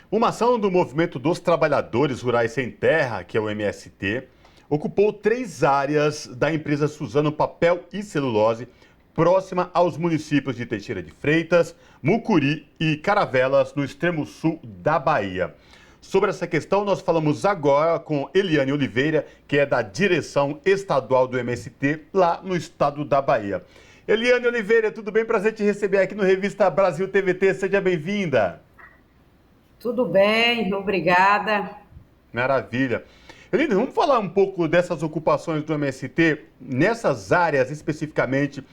Uma ação do Movimento dos Trabalhadores Rurais Sem Terra, que é o MST, ocupou 3 áreas da empresa Suzano Papel e Celulose, próxima aos municípios de Teixeira de Freitas, Mucuri e Caravelas, no extremo sul da Bahia. Sobre essa questão, nós falamos agora com Eliane Oliveira, que é da direção estadual do MST, lá no estado da Bahia. Eliane Oliveira, tudo bem? Prazer te receber aqui no Revista Brasil TVT. Seja bem-vinda. Tudo bem, obrigada. Maravilha. Eliane, vamos falar um pouco dessas ocupações do MST, nessas áreas especificamente,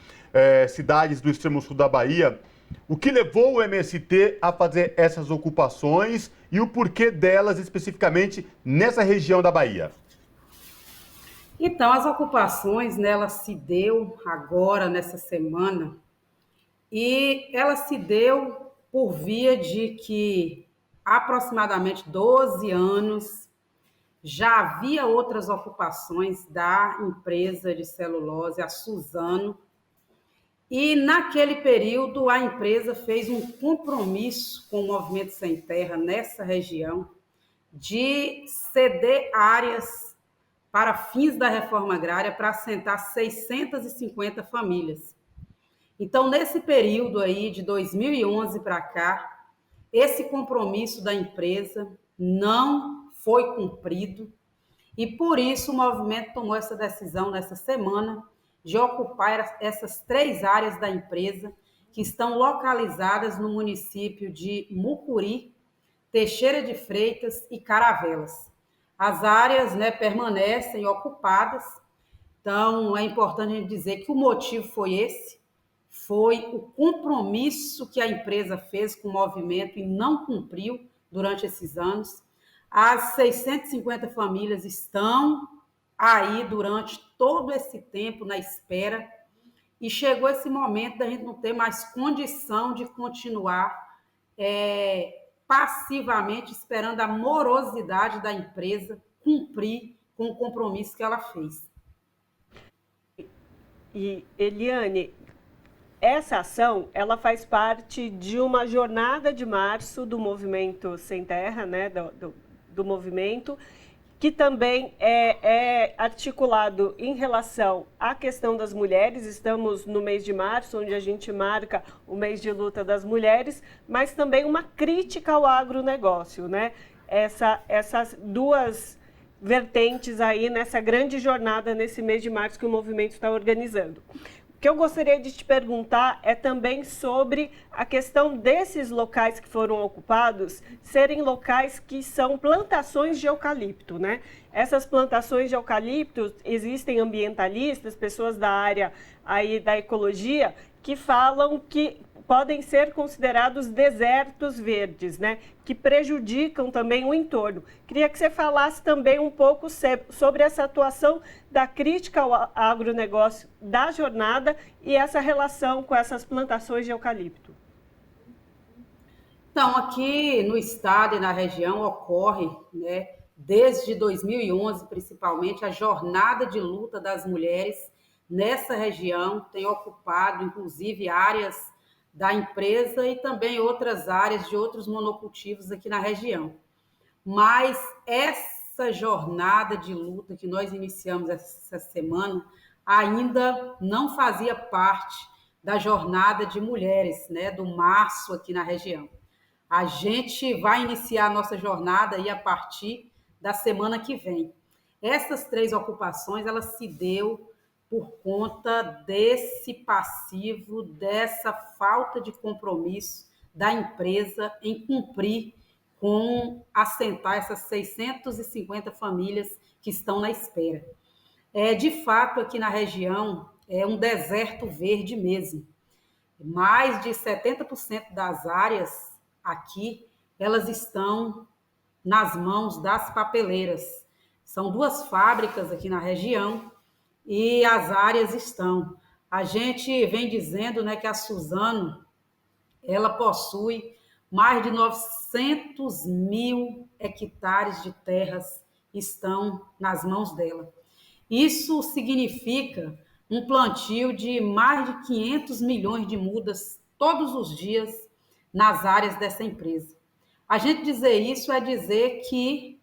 cidades do extremo sul da Bahia. O que levou o MST a fazer essas ocupações e o porquê delas especificamente nessa região da Bahia? Então, as ocupações, né, ela se deu agora, nessa semana, e ela se deu por via de que há aproximadamente 12 anos já havia outras ocupações da empresa de celulose, a Suzano, e naquele período a empresa fez um compromisso com o Movimento Sem Terra nessa região de ceder áreas para fins da reforma agrária para assentar 650 famílias. Então, nesse período aí de 2011 para cá, esse compromisso da empresa não foi cumprido e por isso o movimento tomou essa decisão nessa semana de ocupar essas 3 áreas da empresa que estão localizadas no município de Mucuri, Teixeira de Freitas e Caravelas. As áreas, né, permanecem ocupadas, então é importante a gente dizer que o motivo foi esse, foi o compromisso que a empresa fez com o movimento e não cumpriu durante esses anos. As 650 famílias estão aí durante todo esse tempo na espera e chegou esse momento da gente não ter mais condição de continuar passivamente esperando a morosidade da empresa cumprir com o compromisso que ela fez. E Eliane, essa ação ela faz parte de uma jornada de março do Movimento Sem Terra, né, do movimento, que também é articulado em relação à questão das mulheres. Estamos no mês de março, onde a gente marca o mês de luta das mulheres, mas também uma crítica ao agronegócio, né? Essas duas vertentes aí nessa grande jornada nesse mês de março que o movimento está organizando. O que eu gostaria de te perguntar é também sobre a questão desses locais que foram ocupados serem locais que são plantações de eucalipto, né? Essas plantações de eucalipto, existem ambientalistas, pessoas da área aí da ecologia, que falam que podem ser considerados desertos verdes, né? Que prejudicam também o entorno. Queria que você falasse também um pouco sobre essa atuação da crítica ao agronegócio da jornada e essa relação com essas plantações de eucalipto. Então, aqui no estado e na região ocorre, né, desde 2011, principalmente, a jornada de luta das mulheres nessa região tem ocupado, inclusive, áreas da empresa e também outras áreas de outros monocultivos aqui na região. Mas essa jornada de luta que nós iniciamos essa semana ainda não fazia parte da jornada de mulheres, né, do março aqui na região. A gente vai iniciar a nossa jornada aí a partir da semana que vem. Essas 3 ocupações, elas se deu por conta desse passivo, dessa falta de compromisso da empresa em cumprir com assentar essas 650 famílias que estão na espera. De fato, aqui na região é um deserto verde mesmo. Mais de 70% das áreas aqui, elas estão nas mãos das papeleiras. São 2 fábricas aqui na região e as áreas estão. A gente vem dizendo, né, que a Suzano, ela possui mais de 900 mil hectares de terras estão nas mãos dela. Isso significa um plantio de mais de 500 milhões de mudas todos os dias nas áreas dessa empresa. A gente dizer isso é dizer que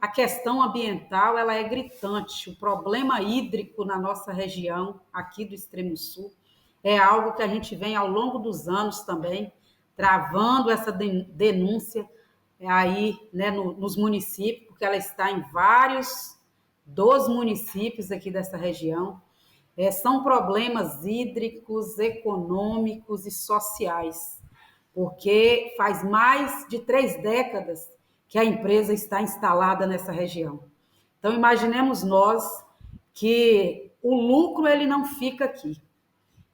a questão ambiental ela é gritante. O problema hídrico na nossa região, aqui do Extremo Sul, é algo que a gente vem ao longo dos anos também travando essa denúncia aí, né, nos municípios, porque ela está em vários dos municípios aqui dessa região. São problemas hídricos, econômicos e sociais, porque faz mais de 3 décadas que a empresa está instalada nessa região. Então, imaginemos nós que o lucro ele não fica aqui.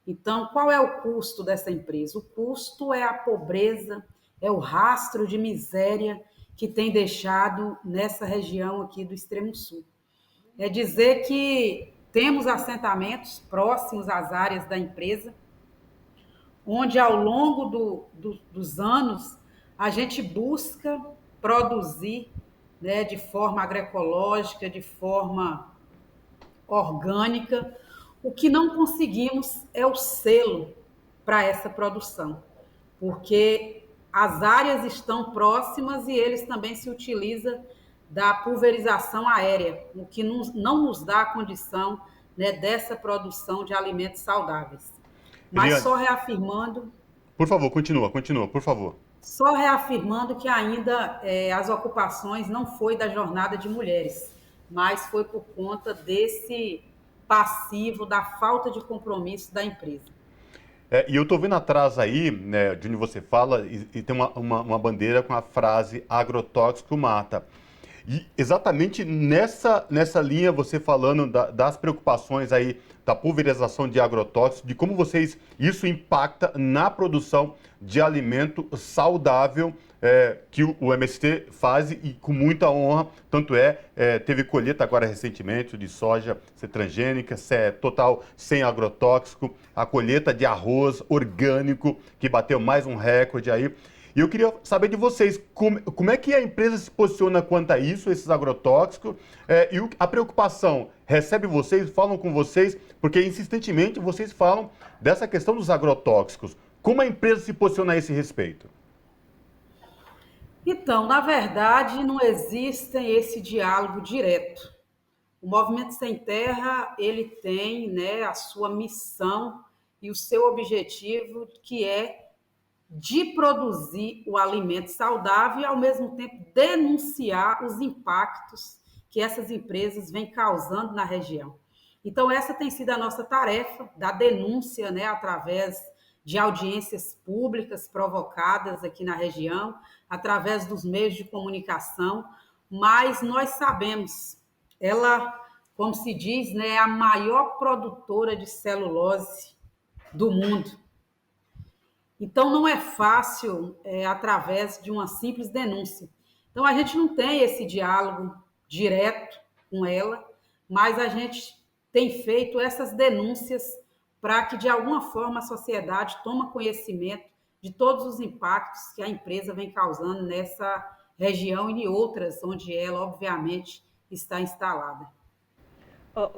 Então, qual é o custo dessa empresa? O custo é a pobreza, é o rastro de miséria que tem deixado nessa região aqui do Extremo Sul. É dizer que temos assentamentos próximos às áreas da empresa, onde ao longo dos anos a gente busca produzir, né, de forma agroecológica, de forma orgânica. O que não conseguimos é o selo para essa produção, porque as áreas estão próximas e eles também se utilizam da pulverização aérea, o que não nos dá a condição, né, dessa produção de alimentos saudáveis. Mas Eliane, só reafirmando, por favor, continua, por favor. só reafirmando que ainda as ocupações não foi da jornada de mulheres, mas foi por conta desse passivo, da falta de compromisso da empresa. E eu estou vendo atrás aí, né, de onde você fala, e tem uma bandeira com a frase agrotóxico mata. E exatamente nessa linha, você falando das preocupações aí da pulverização de agrotóxicos, de como isso impacta na produção de alimento saudável que o MST faz e com muita honra. Tanto teve colheita agora recentemente de soja transgênica, total sem agrotóxico, a colheita de arroz orgânico, que bateu mais um recorde aí. E eu queria saber de vocês, como é que a empresa se posiciona quanto a isso, esses agrotóxicos, e a preocupação recebe vocês, falam com vocês, porque insistentemente vocês falam dessa questão dos agrotóxicos. Como a empresa se posiciona a esse respeito? Então, na verdade, não existe esse diálogo direto. O Movimento Sem Terra, ele tem, né, a sua missão e o seu objetivo, que é de produzir o alimento saudável e, ao mesmo tempo, denunciar os impactos que essas empresas vêm causando na região. Então, essa tem sido a nossa tarefa, da denúncia, né, através de audiências públicas provocadas aqui na região, através dos meios de comunicação, mas nós sabemos, ela, como se diz, né, é a maior produtora de celulose do mundo. Então, não é fácil através de uma simples denúncia. Então, a gente não tem esse diálogo direto com ela, mas a gente tem feito essas denúncias para que, de alguma forma, a sociedade tome conhecimento de todos os impactos que a empresa vem causando nessa região e em outras, onde ela, obviamente, está instalada.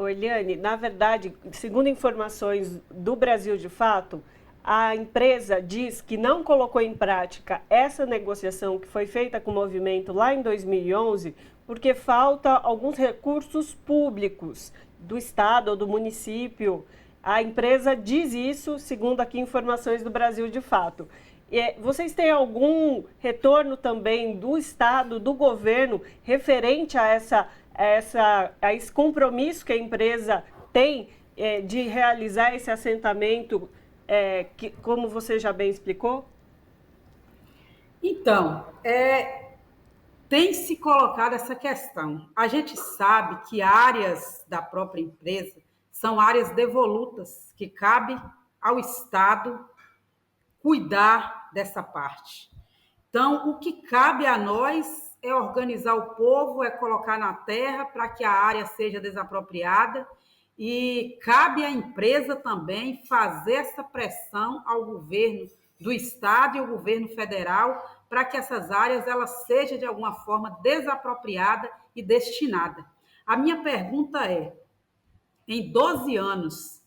Eliane, na verdade, segundo informações do Brasil de Fato, a empresa diz que não colocou em prática essa negociação que foi feita com o movimento lá em 2011, porque falta alguns recursos públicos do estado ou do município. A empresa diz isso, segundo aqui informações do Brasil de Fato. Vocês têm algum retorno também do estado, do governo, referente a esse compromisso que a empresa tem de realizar esse assentamento, como você já bem explicou? Então, tem se colocado essa questão. A gente sabe que áreas da própria empresa são áreas devolutas, que cabe ao Estado cuidar dessa parte. Então, o que cabe a nós é organizar o povo, é colocar na terra para que a área seja desapropriada, e cabe à empresa também fazer essa pressão ao governo do estado e ao governo federal para que essas áreas elas sejam de alguma forma desapropriada e destinada. A minha pergunta é: em 12 anos,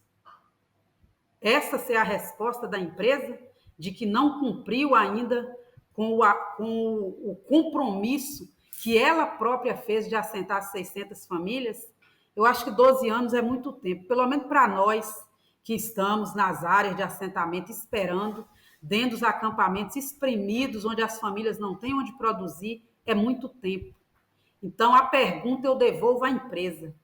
essa é a resposta da empresa de que não cumpriu ainda com o compromisso que ela própria fez de assentar 600 famílias, eu acho que 12 anos é muito tempo, pelo menos para nós que estamos nas áreas de assentamento esperando, dentro dos acampamentos espremidos, onde as famílias não têm onde produzir, é muito tempo. Então, a pergunta eu devolvo à empresa.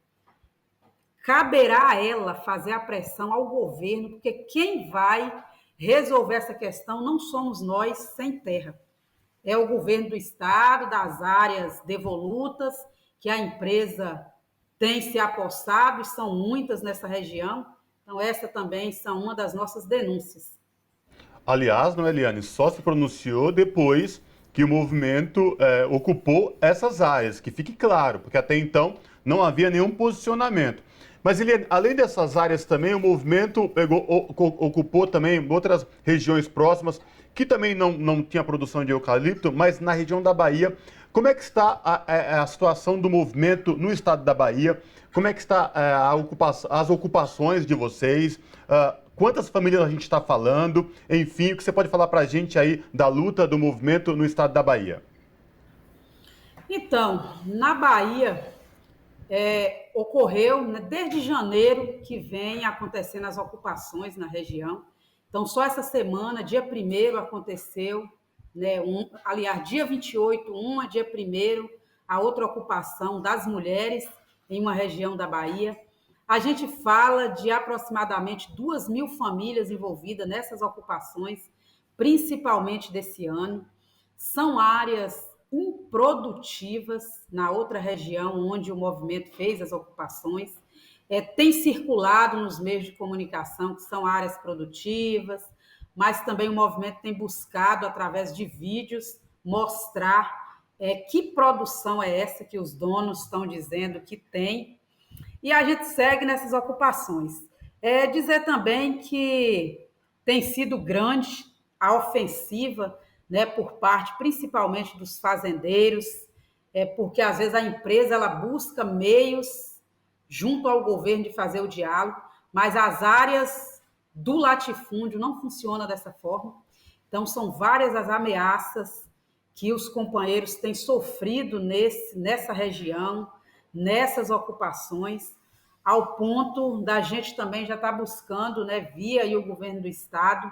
Caberá a ela fazer a pressão ao governo, porque quem vai resolver essa questão não somos nós sem terra. É o governo do estado, das áreas devolutas, que a empresa tem se apossado, e são muitas nessa região. Então, essa também são uma das nossas denúncias. Aliás, não, Eliane, só se pronunciou depois que o movimento ocupou essas áreas, que fique claro, porque até então não havia nenhum posicionamento. Mas, Eliane, além dessas áreas também, o movimento ocupou também outras regiões próximas, que também não tinha produção de eucalipto, mas na região da Bahia. Como é que está a situação do movimento no estado da Bahia? Como é que está as ocupações de vocês? Quantas famílias a gente está falando? Enfim, o que você pode falar para a gente aí da luta do movimento no estado da Bahia? Então, na Bahia, ocorreu, né, desde janeiro que vem acontecendo as ocupações na região. Então, só essa semana, dia 1º, aconteceu, né, aliás, dia 28, dia 1º, a outra ocupação das mulheres em uma região da Bahia. A gente fala de aproximadamente 2.000 famílias envolvidas nessas ocupações, principalmente desse ano. São áreas improdutivas na outra região onde o movimento fez as ocupações. Tem circulado nos meios de comunicação que são áreas produtivas, mas também o movimento tem buscado, através de vídeos, mostrar que produção é essa que os donos estão dizendo que tem. E a gente segue nessas ocupações. Dizer também que tem sido grande a ofensiva, né, por parte principalmente dos fazendeiros, porque às vezes a empresa ela busca meios junto ao governo de fazer o diálogo, mas as áreas do latifúndio não funcionam dessa forma. Então, são várias as ameaças que os companheiros têm sofrido nessa região, nessas ocupações, ao ponto da gente também já estar buscando, né, via aí o governo do estado,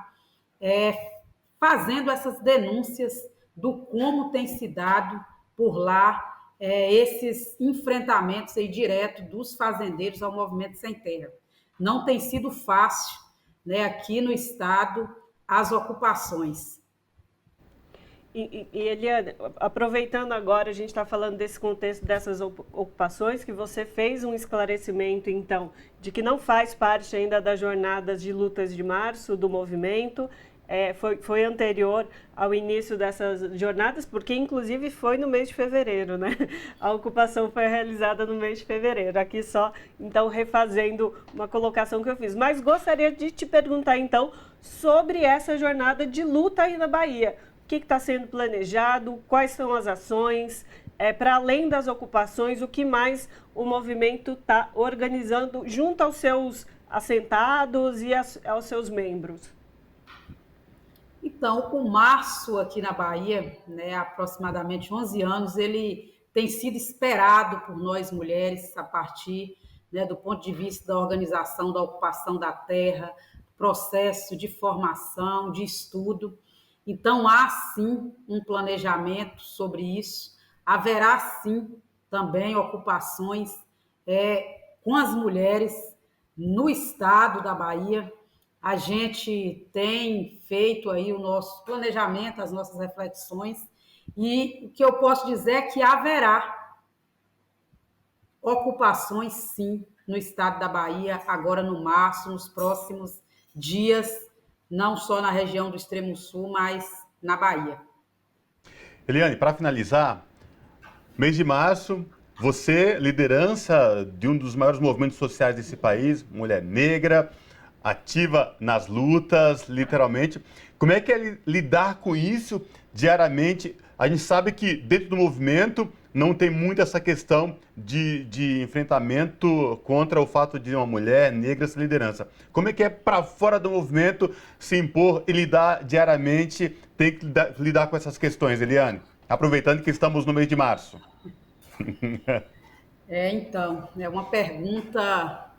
fazendo essas denúncias do como tem se dado por lá esses enfrentamentos aí direto dos fazendeiros ao movimento sem terra. Não tem sido fácil, né, aqui no estado as ocupações. E Eliane, aproveitando agora, a gente está falando desse contexto dessas ocupações, que você fez um esclarecimento, então, de que não faz parte ainda das jornadas de lutas de março do movimento, foi anterior ao início dessas jornadas, porque inclusive foi no mês de fevereiro, né? A ocupação foi realizada no mês de fevereiro. Aqui só, então, refazendo uma colocação que eu fiz. Mas gostaria de te perguntar, então, sobre essa jornada de luta aí na Bahia. O que está sendo planejado? Quais são as ações? Para além das ocupações, o que mais o movimento está organizando junto aos seus assentados e aos seus membros? Então, o março aqui na Bahia, né, há aproximadamente 11 anos, ele tem sido esperado por nós mulheres a partir, né, do ponto de vista da organização da ocupação da terra, processo de formação, de estudo. Então, há sim um planejamento sobre isso, haverá sim também ocupações com as mulheres no estado da Bahia. A gente tem feito aí o nosso planejamento, as nossas reflexões, e o que eu posso dizer é que haverá ocupações, sim, no estado da Bahia, agora no março, nos próximos dias, não só na região do Extremo Sul, mas na Bahia. Eliane, para finalizar, mês de março, você, liderança de um dos maiores movimentos sociais desse país, mulher negra, ativa nas lutas, literalmente. Como é que é lidar com isso diariamente? A gente sabe que dentro do movimento não tem muito essa questão de enfrentamento contra o fato de uma mulher negra ser liderança. Como é que é para fora do movimento se impor e lidar diariamente, tem que lidar com essas questões, Eliane? Aproveitando que estamos no mês de março. Então, é uma pergunta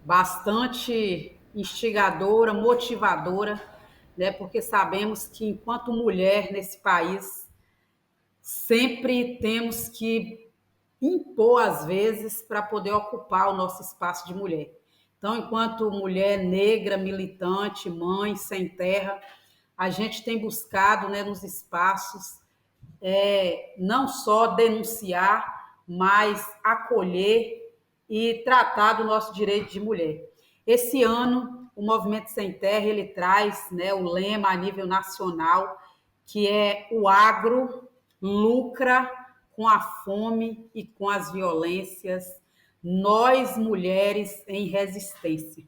bastante instigadora, motivadora, né? Porque sabemos que enquanto mulher nesse país, sempre temos que impor às vezes para poder ocupar o nosso espaço de mulher. Então, enquanto mulher negra, militante, mãe sem terra, a gente tem buscado, né, nos espaços não só denunciar, mas acolher e tratar do nosso direito de mulher. Esse ano, o Movimento Sem Terra ele traz, né, o lema a nível nacional, que é o agro lucra com a fome e com as violências, nós mulheres em resistência.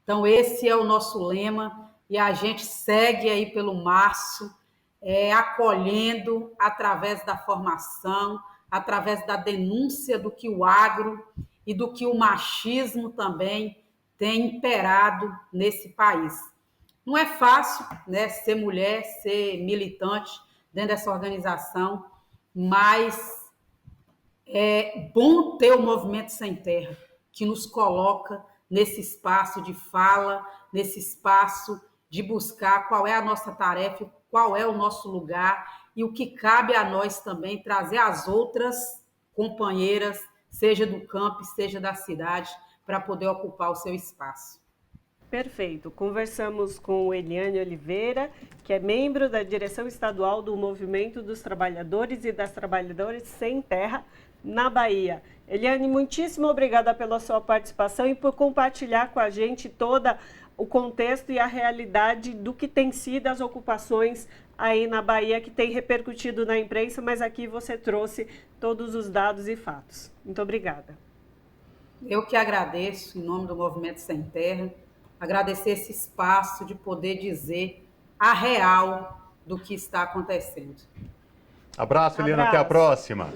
Então, esse é o nosso lema e a gente segue aí pelo março, acolhendo através da formação, através da denúncia do que o agro e do que o machismo também tem imperado nesse país. Não é fácil, né, ser mulher, ser militante dentro dessa organização, mas é bom ter o Movimento Sem Terra, que nos coloca nesse espaço de fala, nesse espaço de buscar qual é a nossa tarefa, qual é o nosso lugar e o que cabe a nós também trazer as outras companheiras, seja do campo, seja da cidade, para poder ocupar o seu espaço. Perfeito. Conversamos com Eliane Oliveira, que é membro da direção estadual do Movimento dos Trabalhadores e das Trabalhadoras Sem Terra, na Bahia. Eliane, muitíssimo obrigada pela sua participação e por compartilhar com a gente todo o contexto e a realidade do que tem sido as ocupações aí na Bahia, que tem repercutido na imprensa, mas aqui você trouxe todos os dados e fatos. Muito obrigada. Eu que agradeço, em nome do Movimento Sem Terra, agradecer esse espaço de poder dizer a real do que está acontecendo. Abraço, Eliane, até a próxima.